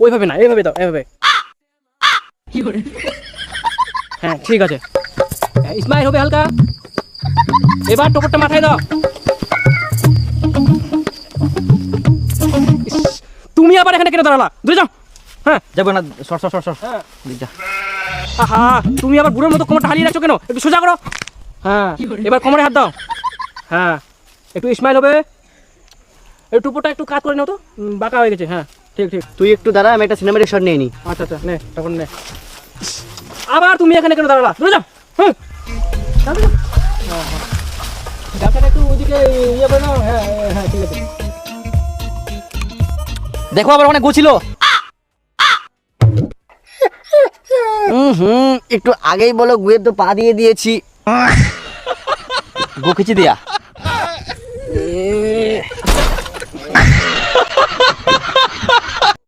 ওইভাবে না, এইভাবে দাও, এইভাবে। হ্যাঁ ঠিক আছে, স্মাইল হবে হালকা। এবার টোপরটা মাথায় দাও। তুমি আবার এখানে কেন দাঁড়ালা? দূরে যাও। হ্যাঁ যাবো না, সর সর সর সর। হ্যাঁ। যা। আহা, তুমি আবার বুড়োর মতো কোমরটা হারিয়ে রাখছো কেন? একটু সোজা করো। হ্যাঁ, এবার কোমরে হাত দাও। হ্যাঁ, একটু স্মাইল হবে। এই টুপোটা একটু কাট করে নাও তো, বাঁকা হয়ে গেছে। হ্যাঁ ঠিক ঠিক। তুই একটু দাঁড়া, আমি একটা সিনেমাটিক শট নিয়ে নিই। আচ্ছা আচ্ছা, নে তখন নে। আবার তুমি এখানে কেন দাঁড়ালা? দূরে যাও। হুম, ডাক্তার একটু ওইদিকে ইয়ে করে নাও। হ্যাঁ হ্যাঁ ঠিক আছে। দেখো আবার অনেক গোছিল। একটু আগেই বলো, গুয়ের তো পা দিয়ে দিয়েছি। গো খিচি দিয়া।